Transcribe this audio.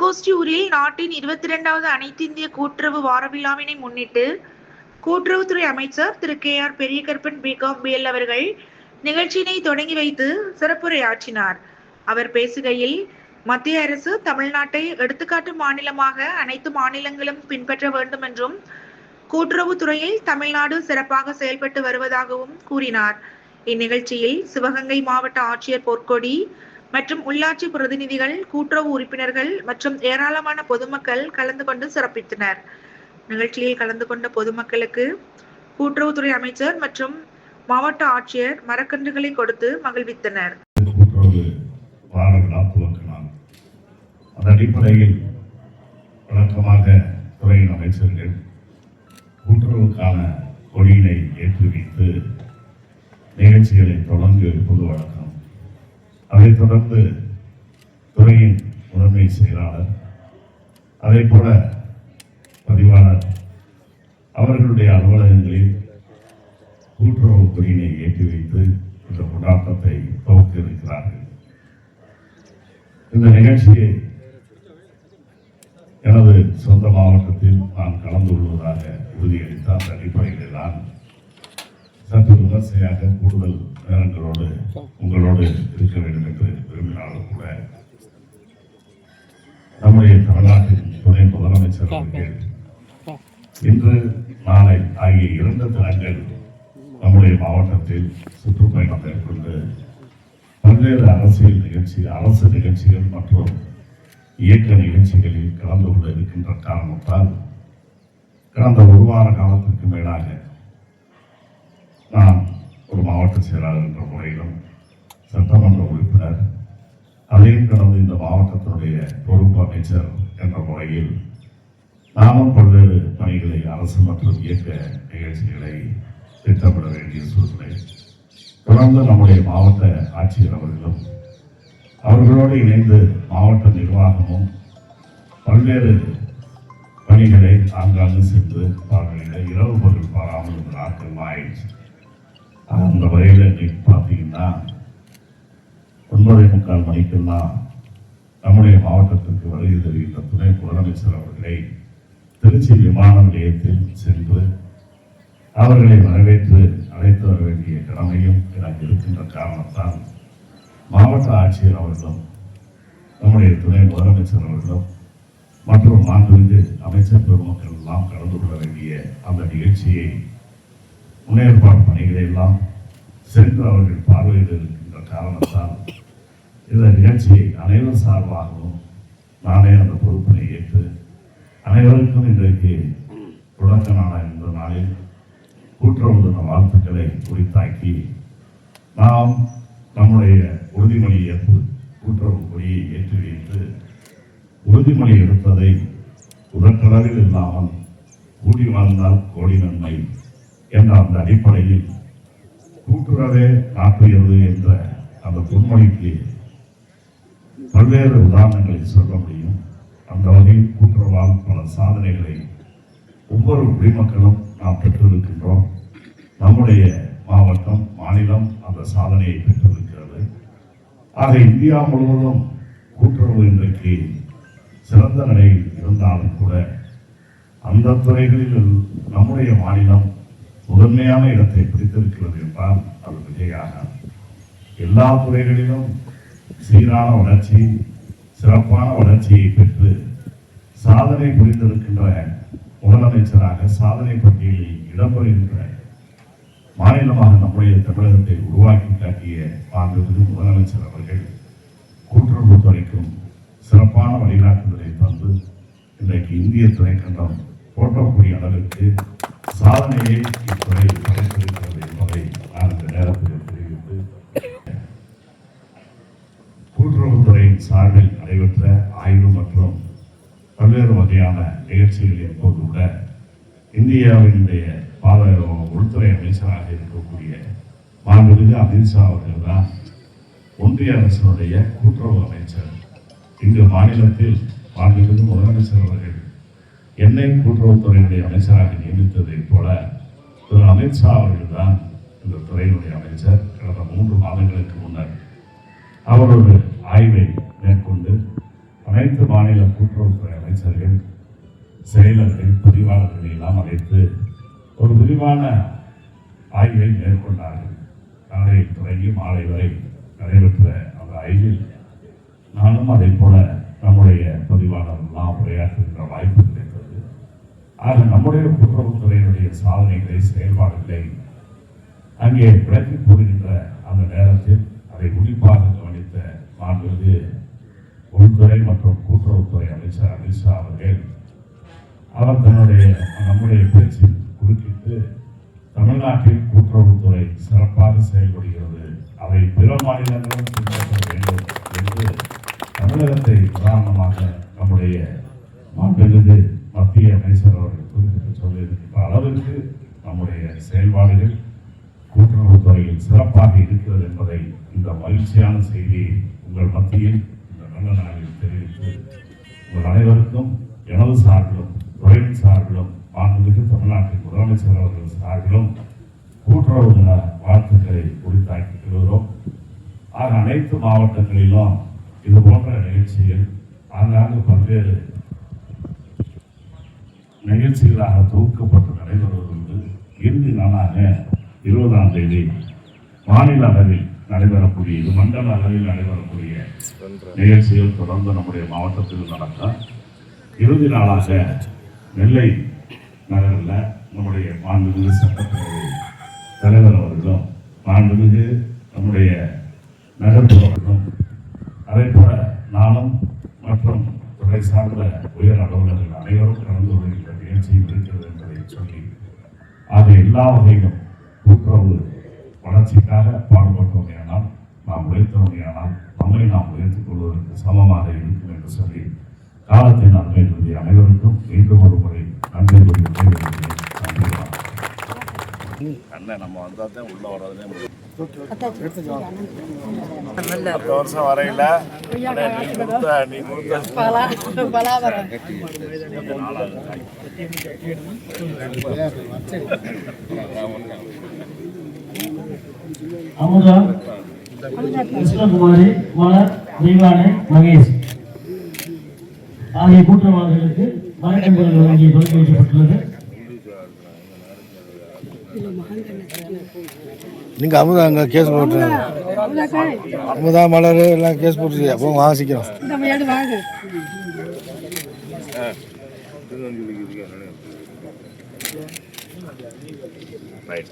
திருக்கோஷ்டியூரில் நாட்டின் 22வது அனைத்து இந்திய கூட்டுறவு வார விழாவினை முன்னிட்டு கூட்டுறவுத்துறை அமைச்சர் திரு KR பெரியகருப்பன் BCom அவர்கள் நிகழ்ச்சியினை தொடங்கி வைத்து சிறப்புரையாற்றினார். அவர் பேசுகையில், மத்திய அரசு தமிழ்நாட்டை எடுத்துக்காட்டு மாநிலமாக அனைத்து மாநிலங்களும் பின்பற்ற வேண்டும் என்றும், கூட்டுறவுத்துறையில் தமிழ்நாடு சிறப்பாக செயல்பட்டு வருவதாகவும் கூறினார். இந்நிகழ்ச்சியில் சிவகங்கை மாவட்ட ஆட்சியர் பொற்கொடி மற்றும் உள்ளாட்சி பிரதிநிதிகள், கூட்டுறவு உறுப்பினர்கள் மற்றும் ஏராளமான பொதுமக்கள் கலந்து கொண்டு சிறப்பித்தனர். நிகழ்ச்சியில் கலந்து கொண்ட பொதுமக்களுக்கு கூட்டுறவுத்துறை அமைச்சர் மற்றும் மாவட்ட ஆட்சியர் மரக்கன்றுகளை கொடுத்து மகிழ்வித்தனர். அதன் அடிப்படையில் வழக்கமாக துறையின் அமைச்சர்கள் கூட்டுறவுக்கான கொடியினை ஏற்றி வைத்து நிகழ்ச்சிகளை தொடர்ந்து இருப்பது வழக்கம். அதைத் தொடர்ந்து துறையின் முதன்மை செயலாளர், அதே போல பதிவாளர் அவர்களுடைய அலுவலகங்களில் கூட்டுறவு கொடியினை ஏற்றி வைத்து இந்த கொண்டாட்டத்தை துவக்க இருக்கிறார்கள். இந்த நிகழ்ச்சியை எனது சொந்த மாவட்டத்தில் நான் கலந்து கொள்வதாக உறுதியளித்த அந்த அடிப்படையில் தான் சற்று விமர்சையாக கூடுதல் நேரங்களோடு உங்களோடு இருக்க வேண்டும் என்று விரும்பினாலும் கூட நம்முடைய தமிழ்நாட்டின் துணை முதலமைச்சர் அவர்கள் இன்று நாளை ஆகிய 2 தினங்கள் நம்முடைய மாவட்டத்தில் சுற்றுப்பயணம் மேற்கொண்டு பல்வேறு அரசு நிகழ்ச்சிகள் மற்றும் இயக்க நிகழ்ச்சிகளில் கலந்து கொள்ள இருக்கின்ற காரணத்தால் கடந்த 1 வார காலத்திற்கு மேலாக நான் ஒரு மாவட்ட செயலாளர் என்ற முறையிலும், சட்டமன்ற உறுப்பினர், அதையும் கடந்து இந்த மாவட்டத்தினுடைய பொறுப்பு அமைச்சர் என்ற முறையில் நானும் பல்வேறு பணிகளை, அரசு மற்றும் இயக்க நிகழ்ச்சிகளை திட்டமிட வேண்டிய சூழ்நிலை. தொடர்ந்து நம்முடைய மாவட்ட ஆட்சியர் அவர்களும் அவர்களோடு இணைந்து மாவட்ட நிர்வாகமும் பல்வேறு பணிகளை ஆங்காங்கு சென்று பார்வையிட இரவு பகல் பாராமல் இந்த நாட்கள் ஆயிடுச்சு. அந்த வகையில் இன்னைக்கு பார்த்தீங்கன்னா 9:45 மணிக்கெல்லாம் நம்முடைய மாவட்டத்திற்கு வருகை தருகின்ற துணை முதலமைச்சர் அவர்களை திருச்சி விமான நிலையத்தில் சென்று அவர்களை வரவேற்று அழைத்து வர வேண்டிய கடமையும் எனக்கு இருக்கின்ற காரணத்தால் மாவட்ட ஆட்சியர் அவர்களும் நம்முடைய துணை முதலமைச்சர் அவர்களும் மற்றும் மாண்புமிகு அமைச்சர் பெருமக்கள் எல்லாம் கலந்து கொள்ள வேண்டிய அந்த நிகழ்ச்சியை முன்னேற்பாடு பணிகளை எல்லாம் சென்று அவர்கள் பார்வையிட இருக்கின்ற காரணத்தால் இந்த நிகழ்ச்சியை அனைவர் சார்பாகவும் நானே அந்த பொறுப்பினை ஏற்று அனைவருக்கும் இன்றைக்கு தொடக்க நாளாக இந்த நாளில் கூட்டுறவு தின வாழ்த்துக்களை குறித்தாக்கி நாம் நம்முடைய உறுதிமொழி ஏற்பு கூட்டுறவு கொடியை ஏற்றி வைத்து உறுதிமொழி எடுத்ததை உடற்களவில் இல்லாமல் கூடி வாழ்ந்தால் கோடி நன்மை என்ற அந்த அடிப்படையில் கூட்டுறவே நாட்டுயர்வு என்ற அந்த பொன்மொழிக்கு பல்வேறு உதாரணங்களை சொல்ல முடியும். அந்த வகையில் கூட்டுறவால் பல சாதனைகளை ஒவ்வொரு குடிமக்களும் நாம் பெற்றிருக்கின்றோம். நம்முடைய மாவட்டம், மாநிலம் அந்த சாதனையை பெற்றிருக்கிறது. ஆக இந்தியா முழுவதும் கூட்டுறவு இன்றைக்கு சிறந்த நிலையில் இருந்தாலும் கூட அந்த துறைகளில் நம்முடைய மாநிலம் முதன்மையான இடத்தை பிடித்திருக்கிறது என்றால் அது மிகையாக. எல்லா துறைகளிலும் சீரான வளர்ச்சி, சிறப்பான வளர்ச்சியை பெற்று சாதனை புரிந்திருக்கின்ற முதலமைச்சராக சாதனை பட்டியலில் இடம்பெறுகின்ற மாநிலமாக நம்முடைய தமிழகத்தை உருவாக்கி காட்டிய மாண்புமிகு முதலமைச்சர் அவர்கள் கூட்டுறவுத்துறைக்கும் சிறப்பான வழிகாட்டுதலை தந்து இன்றைக்கு இந்திய துணைக்கண்டம் போற்றக்கூடிய அளவிற்கு சாதனையை இத்துறை படைத்திருக்கிறது என்பதை நான் இந்த நேரத்தில் தெரிவித்து, கூட்டுறவுத்துறையின் சார்பில் நடைபெற்ற ஆய்வு மற்றும் பல்வேறு வகையான நிகழ்ச்சிகளின் போது கூட இந்தியாவினுடைய உள்துறை அமைச்சராக இருக்கக்கூடிய மாண்புமிகு அமித்ஷா அவர்கள் தான் ஒன்றிய அரசினுடைய கூட்டுறவு அமைச்சர். இங்கு மாநிலத்தில் மாண்புமிகு முதலமைச்சர் அவர்கள் என்னை கூட்டுறவுத்துறையினுடைய அமைச்சராக நியமித்ததைப் போல திரு அமித்ஷா அவர்கள் தான் இந்த துறையினுடைய அமைச்சர். கடந்த 3 மாதங்களுக்கு முன்னர் அவர் ஒரு ஆய்வை மேற்கொண்டு அனைத்து அனைத்து மாநில கூட்டுறவுத்துறை அமைச்சர்கள், செயலர்கள், பதிவாளர்களை எல்லாம் அழைத்து ஒரு விரிவான ஆய்வை மேற்கொண்டார்கள். காலையில் தொடங்கி மாலை வரை நடைபெற்ற அந்த ஆய்வில் நானும் அதை போல நம்முடைய பதிவாளர்கள்லாம் உரையாற்றுகின்ற வாய்ப்பு கிடைத்தது. ஆக நம்முடைய கூட்டுறவுத்துறையினுடைய சாதனைகளை, செயல்பாடுகளை அங்கே விளக்கி கூறுகின்ற அந்த நேரத்தில் அதை உன்னிப்பாக கவனித்த மாண்புமிகு உள்துறை மற்றும் கூட்டுறவுத்துறை அமைச்சர் அமித்ஷா அவர்கள் அவர் நம்முடைய பேச்சில் குறுக்கிட்டு தமிழ்நாட்டில் கூட்டுறவுத்துறை சிறப்பாக செயல்படுகிறது, அதை பிற மாநிலங்களும் பின்பற்ற வேண்டும் என்று தமிழகத்தை உதாரணமாக நம்முடைய மாண்புமிகு மத்திய அமைச்சர் அவர்கள் குறிப்பிட்டு சொல்லியிருக்கின்ற அளவிற்கு நம்முடைய செயல்பாடுகள் கூட்டுறவுத்துறையில் சிறப்பாக இருக்கிறது என்பதை இந்த மகிழ்ச்சியான செய்தியை உங்கள் மத்தியில் இந்த நல்ல நாளில் தெரிவித்து உங்கள் அனைவருக்கும் எனது சார்பிலும் துறையின் சார்பிலும் மாண்புமிகு தமிழ்நாட்டின் முதலமைச்சர் அவர்கள் சார்பிலும் கூட்டுறவு தின வாழ்த்துக்களை உரித்தாக்கிக் கொள்கிறோம். ஆக அனைத்து மாவட்டங்களிலும் இது போன்ற நிகழ்ச்சிகள் ஆங்காங்கு பல்வேறு நிகழ்ச்சிகளாக தொகுக்கப்பட்டு நடைபெறுவதற்கு இறுதி நாளாக 20ஆம் தேதி மாநில அளவில் நடைபெறக்கூடிய மண்டல அளவில் நடைபெறக்கூடிய நிகழ்ச்சிகள் தொடர்ந்து நம்முடைய மாவட்டத்தில் நடக்கும். இறுதி நாளாக நெல்லை நகரில் நம்முடைய மாண்புமிகு சட்டப்பேரவை தலைவர் அவர்களும் மாண்புமிகு நம்முடைய நகர்ப்புறவர்களும் அதே போல நானும் மற்றும் துறை சார்ந்த உயர் அலுவலர்கள் அனைவரும் கலந்து கொள்கின்ற நிகழ்ச்சியும் இருக்கிறது என்பதை சொல்லி ஆக எல்லா வகையிலும் கூட்டுறவு வளர்ச்சிக்காக பாடுபட்டோமையானால், நாம் உழைத்தோமையானால் நம்மை நாம் உயர்த்திக் கொள்வதற்கு சமமாக இருக்கும் என்று சொல்லி காலத்தின் அருமை கருதி அனைவருக்கும் மீண்டும் ஒரு முறை நன்றி கூறி நன்றி. நம்ம வந்தால் தான் உள்ள வர்றதுனே முடியும். அடுத்த வருஷம் வரையில நீ அமுதா, கிருஷ்ணகுமாரி, மலர், தெய்வானை, மகேஷ் ஆகிய கூட்டுறவாளர்களுக்கு வழக்கம்பொருள் வழங்கி பரிசு வைக்கப்பட்டுள்ளது. நீங்க அமுதா அங்க கேஸ் போட்டு அமுதா மலர் எல்லாம் கேஸ் போட்டு அப்போ வாசிக்கிறோம். ரைட்.